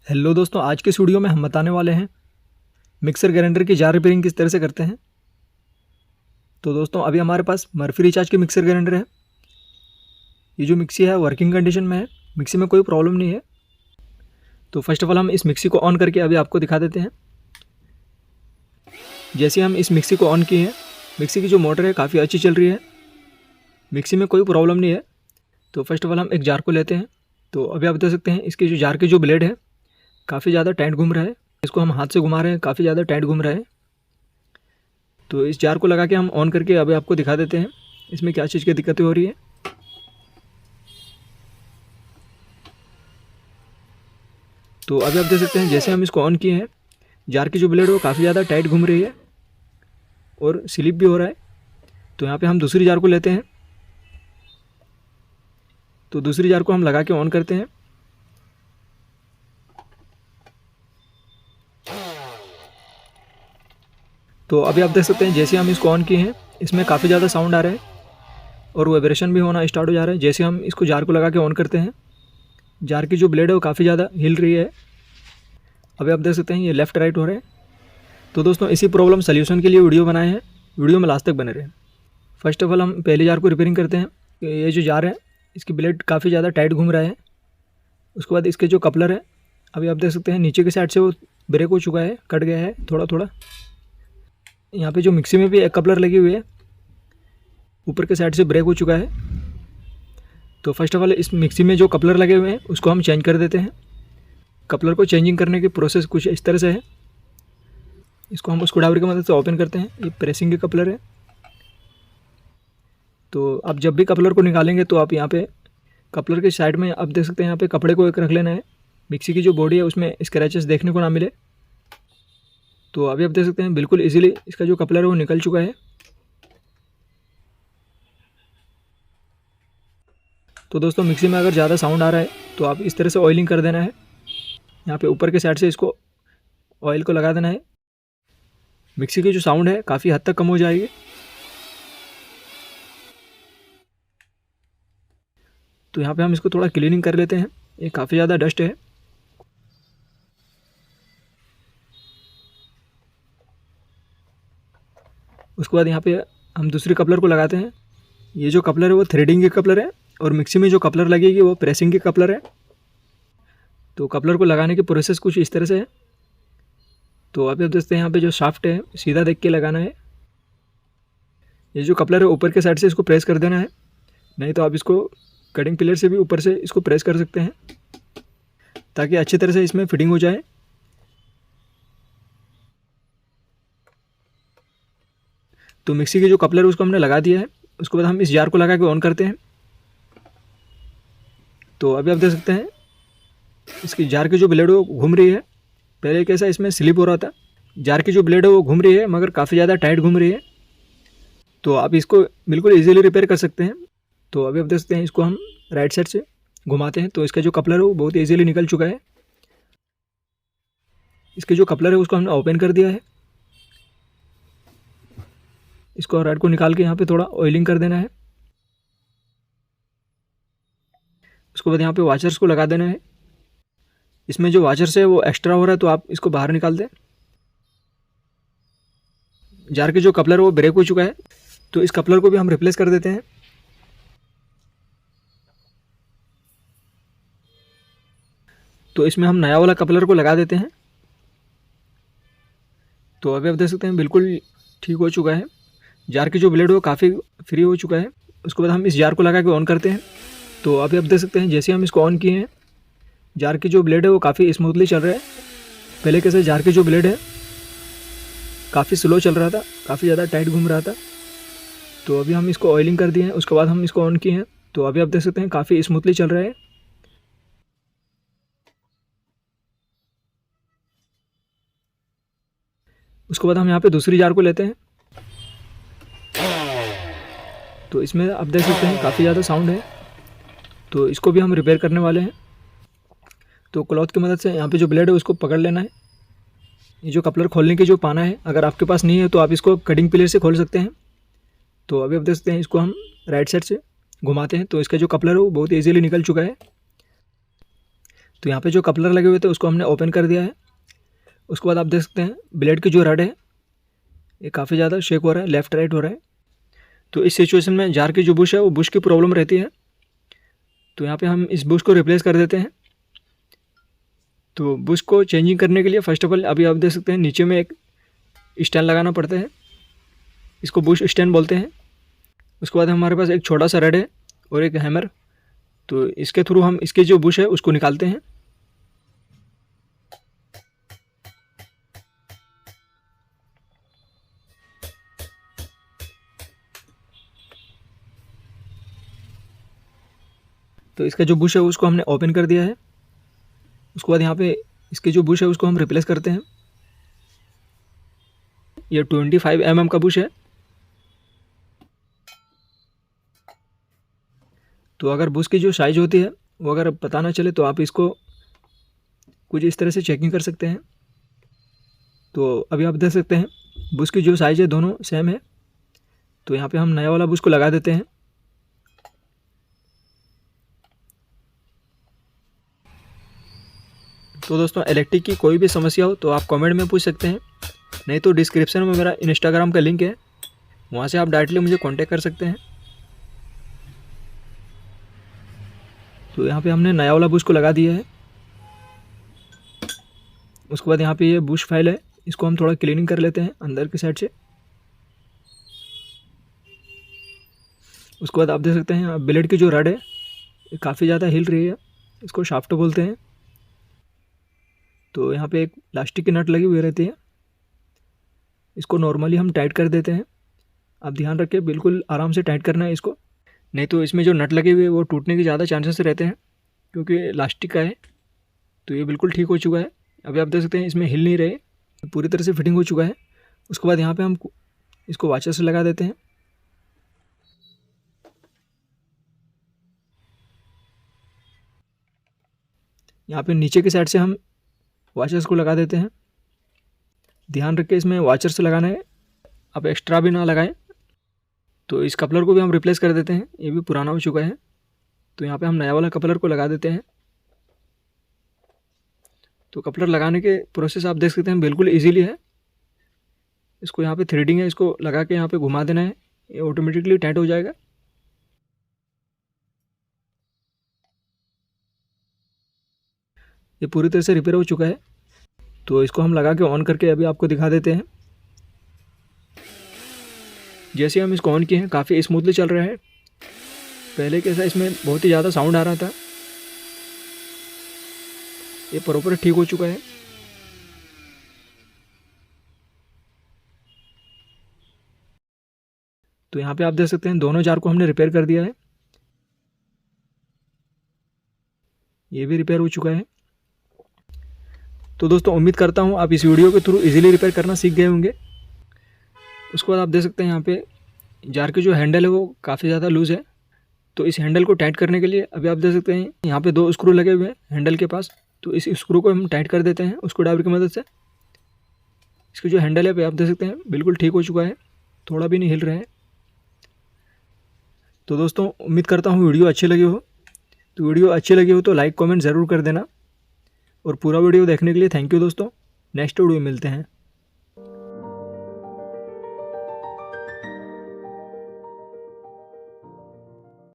Hello दोस्तों, आज के इस वीडियो में हम बताने वाले हैं मिक्सर ग्राइंडर की जार रिपेयरिंग किस तरह से करते हैं। तो दोस्तों, अभी हमारे पास मर्फी रिचार्ज की मिक्सर ग्राइंडर है। ये जो मिक्सी है वर्किंग कंडीशन में है, मिक्सी में कोई प्रॉब्लम नहीं है। तो फर्स्ट ऑफ ऑल हम इस मिक्सी को ऑन करके अभी आपको दिखा देते हैं। जैसे हम इस मिक्सी को ऑन किए हैं, मिक्सी की जो मोटर है काफ़ी अच्छी चल रही है, मिक्सी में कोई प्रॉब्लम नहीं है। तो फर्स्ट ऑफ ऑल हम एक जार को लेते हैं। तो अभी आप देख सकते हैं इसकी जो जार की जो ब्लेड है काफ़ी ज़्यादा टाइट घूम रहा है। इसको हम हाथ से घुमा रहे हैं, काफ़ी ज़्यादा टाइट घूम रहा है। तो इस जार को लगा के हम ऑन करके अभी आपको दिखा देते हैं इसमें क्या चीज़ की दिक्कतें हो रही है। तो अभी आप देख सकते हैं जैसे हम इसको ऑन किए हैं, जार की जो ब्लेड है वो काफ़ी ज़्यादा टाइट घूम रही है और स्लिप भी हो रहा है। तो यहाँ पे हम दूसरी जार को लेते हैं। तो दूसरी जार को हम लगा के ऑन करते हैं। तो अभी आप देख सकते हैं जैसे हम इसको ऑन किए हैं, इसमें काफ़ी ज़्यादा साउंड आ रहा है और वाइब्रेशन भी होना स्टार्ट हो जा रहा है। जैसे हम इसको जार को लगा के ऑन करते हैं, जार की जो ब्लेड है वो काफ़ी ज़्यादा हिल रही है। अभी आप देख सकते हैं ये लेफ़्ट राइट हो रहा है। तो दोस्तों, इसी प्रॉब्लम सोल्यूशन के लिए वीडियो बनाए हैं, वीडियो में लास्ट तक बने रहें। फर्स्ट ऑफ ऑल हम पहली जार को रिपेयरिंग करते हैं। ये जो जार है इसकी ब्लेड काफ़ी ज़्यादा टाइट घूम रहा है। उसके बाद इसके जो कपलर है, अभी आप देख सकते हैं नीचे की साइड से वो ब्रेक हो चुका है, कट गया है थोड़ा थोड़ा। यहाँ पे जो मिक्सी में भी एक कपलर लगी हुई है, ऊपर के साइड से ब्रेक हो चुका है। तो फर्स्ट ऑफ ऑल इस मिक्सी में जो कपलर लगे हुए हैं उसको हम चेंज कर देते हैं। कपलर को चेंजिंग करने की प्रोसेस कुछ इस तरह से है। इसको हम स्क्रूड्राइवर की मदद से ओपन करते हैं। ये प्रेसिंग के कपलर है। तो आप जब भी कपलर को निकालेंगे तो आप यहाँ पे कपलर के साइड में आप देख सकते हैं यहाँ पे कपड़े को एक रख लेना है, मिक्सी की जो बॉडी है उसमें स्क्रैचेस देखने को ना मिले। तो अभी आप देख सकते हैं बिल्कुल इजीली इसका जो कपलर है वो निकल चुका है। तो दोस्तों, मिक्सी में अगर ज़्यादा साउंड आ रहा है तो आप इस तरह से ऑयलिंग कर देना है। यहाँ पे ऊपर के साइड से इसको ऑयल को लगा देना है। मिक्सी की जो साउंड है काफ़ी हद तक कम हो जाएगी। तो यहाँ पे हम इसको थोड़ा क्लीनिंग कर लेते हैं, ये काफ़ी ज़्यादा डस्ट है। उसके बाद यहाँ पे हम दूसरी कपलर को लगाते हैं। ये जो कपलर है वो थ्रेडिंग की कपलर है और मिक्सी में जो कपलर लगेगी वो प्रेसिंग की कपलर है। तो कपलर को लगाने की प्रोसेस कुछ इस तरह से है। तो अभी आप देखते हैं यहाँ पे जो शाफ्ट है सीधा देख के लगाना है। ये जो कपलर है ऊपर के साइड से इसको प्रेस कर देना है, नहीं तो आप इसको कटिंग पिलर से भी ऊपर से इसको प्रेस कर सकते हैं ताकि अच्छी तरह से इसमें फिटिंग हो जाए। तो मिक्सी की जो कपलर है उसको हमने लगा दिया है। उसके बाद हम इस जार को लगा के ऑन करते हैं। तो अभी आप देख सकते हैं इसकी जार की जो ब्लेड है वो घूम रही है। पहले कैसा इसमें स्लिप हो रहा था, जार की जो ब्लेड है वो घूम रही है मगर काफ़ी ज़्यादा टाइट घूम रही है। तो आप इसको बिल्कुल इजीली रिपेयर कर सकते हैं। तो अभी आप देख सकते हैं इसको हम राइट साइड से घुमाते हैं तो इसका जो कपलर है वो बहुत इजीली निकल चुका है। इसके जो कपलर है उसको हमने ओपन कर दिया है। इसको राइट को निकाल के यहाँ पे थोड़ा ऑयलिंग कर देना है। उसके बाद यहाँ पे वाचर्स को लगा देना है। इसमें जो वाचर्स है वो एक्स्ट्रा हो रहा है तो आप इसको बाहर निकाल दें। जार के जो कपलर है वो ब्रेक हो चुका है, तो इस कपलर को भी हम रिप्लेस कर देते हैं। तो इसमें हम नया वाला कपलर को लगा देते हैं। तो अभी आप देख सकते हैं बिल्कुल ठीक हो चुका है। जार की जो ब्लेड है वो काफ़ी फ्री हो चुका है। उसके बाद हम इस जार को लगा के ऑन करते हैं। तो अभी आप देख सकते हैं जैसे हम इसको ऑन किए हैं, जार की जो ब्लेड है वो काफ़ी स्मूथली चल रहा है। पहले कैसे जार की जो ब्लेड है काफ़ी स्लो चल रहा था, काफ़ी ज़्यादा टाइट घूम रहा था। तो अभी हम इसको ऑयलिंग कर दिए हैं, उसके बाद हम इसको ऑन किए हैं। तो अभी आप देख सकते हैं काफ़ी स्मूथली चल रहा है। उसके बाद हम यहाँ पे दूसरी जार को लेते हैं। तो इसमें आप देख सकते हैं काफ़ी ज़्यादा साउंड है, तो इसको भी हम रिपेयर करने वाले हैं। तो क्लॉथ की मदद से यहाँ पे जो ब्लेड है उसको पकड़ लेना है। ये जो कपलर खोलने की जो पाना है अगर आपके पास नहीं है तो आप इसको कटिंग पिलर से खोल सकते हैं। तो अभी आप देख सकते हैं इसको हम राइट साइड से घुमाते हैं तो इसका जो कपलर है वो बहुत ईजीली निकल चुका है। तो यहाँ पे जो कपलर लगे हुए थे उसको हमने ओपन कर दिया है। उसके बाद आप देख सकते हैं ब्लेड की जो रड है ये काफ़ी ज़्यादा शेक हो रहा है, लेफ़्ट राइट हो रहा है। तो इस सिचुएशन में जार की जो बुश है वो बुश की प्रॉब्लम रहती है। तो यहाँ पे हम इस बुश को रिप्लेस कर देते हैं। तो बुश को चेंजिंग करने के लिए फर्स्ट ऑफ ऑल अभी आप देख सकते हैं नीचे में एक स्टैंड लगाना पड़ता है, इसको बुश स्टैंड बोलते हैं। उसके बाद हमारे पास एक छोटा सा रड है और एक हैमर, तो इसके थ्रू हम इसके जो बुश है उसको निकालते हैं। तो इसका जो बुश है उसको हमने ओपन कर दिया है। उसके बाद यहाँ पे इसके जो बुश है उसको हम रिप्लेस करते हैं। ये 25 mm का बुश है। तो अगर बुश की जो साइज़ होती है वो अगर पता ना चले तो आप इसको कुछ इस तरह से चेकिंग कर सकते हैं। तो अभी आप देख सकते हैं बुश की जो साइज़ है दोनों सेम है। तो यहाँ पे हम नया वाला बुश को लगा देते हैं। तो दोस्तों इलेक्ट्रिक की कोई भी समस्या हो तो आप कमेंट में पूछ सकते हैं, नहीं तो डिस्क्रिप्शन में मेरा इंस्टाग्राम का लिंक है, वहाँ से आप डायरेक्टली मुझे कांटेक्ट कर सकते हैं। तो यहाँ पे हमने नया वाला बुश को लगा दिया है। उसके बाद यहाँ पे ये बुश फाइल है, इसको हम थोड़ा क्लीनिंग कर लेते हैं अंदर की साइड से। उसके बाद आप देख सकते हैं ब्लेड की जो रड है ये काफ़ी ज़्यादा हिल रही है, इसको शाफ्ट बोलते हैं। तो यहाँ पे एक प्लास्टिक की नट लगी हुई रहती है, इसको नॉर्मली हम टाइट कर देते हैं। आप ध्यान रखें बिल्कुल आराम से टाइट करना है इसको, नहीं तो इसमें जो नट लगे हुए वो टूटने के ज़्यादा चांसेस रहते हैं क्योंकि इलास्टिक का है। तो ये बिल्कुल ठीक हो चुका है। अभी आप देख सकते हैं इसमें हिल नहीं रहे, पूरी तरह से फिटिंग हो चुका है। उसके बाद यहाँ पे हम इसको वाचर से लगा देते हैं। यहाँ पे नीचे की साइड से हम वाचर्स को लगा देते हैं। ध्यान रखें इसमें वाचर से लगाना है, आप एक्स्ट्रा भी ना लगाएं। तो इस कपलर को भी हम रिप्लेस कर देते हैं, ये भी पुराना हो चुका है। तो यहाँ पे हम नया वाला कपलर को लगा देते हैं। तो कपलर लगाने के प्रोसेस आप देख सकते हैं बिल्कुल इजीली है। इसको यहाँ पे थ्रेडिंग है, इसको लगा के यहाँ पे घुमा देना है, ये ऑटोमेटिकली टाइट हो जाएगा। ये पूरी तरह से रिपेयर हो चुका है। तो इसको हम लगा के ऑन करके अभी आपको दिखा देते हैं। जैसे हम इसको ऑन किए हैं काफ़ी स्मूथली चल रहा है। पहले कैसा इसमें बहुत ही ज़्यादा साउंड आ रहा था, ये प्रॉपर ठीक हो चुका है। तो यहाँ पे आप देख सकते हैं दोनों जार को हमने रिपेयर कर दिया है, ये भी रिपेयर हो चुका है। तो दोस्तों उम्मीद करता हूँ आप इस वीडियो के थ्रू इजीली रिपेयर करना सीख गए होंगे। उसके बाद आप देख सकते हैं यहाँ पे जार की जो हैंडल है वो काफ़ी ज़्यादा लूज़ है। तो इस हैंडल को टाइट करने के लिए अभी आप देख सकते हैं यहाँ पे 2 स्क्रू लगे हुए हैं हैंडल के पास। तो इस स्क्रू को हम टाइट कर देते हैं उसको ड्राइवर की मदद से। इसकी जो हैंडल है आप देख सकते हैं बिल्कुल ठीक हो चुका है, थोड़ा भी नहीं हिल रहा है। तो दोस्तों उम्मीद करता हूँ वीडियो अच्छी लगी हो। तो वीडियो अच्छी लगी हो तो लाइक कमेंट ज़रूर कर देना, और पूरा वीडियो देखने के लिए थैंक यू दोस्तों। नेक्स्ट वीडियो में मिलते हैं।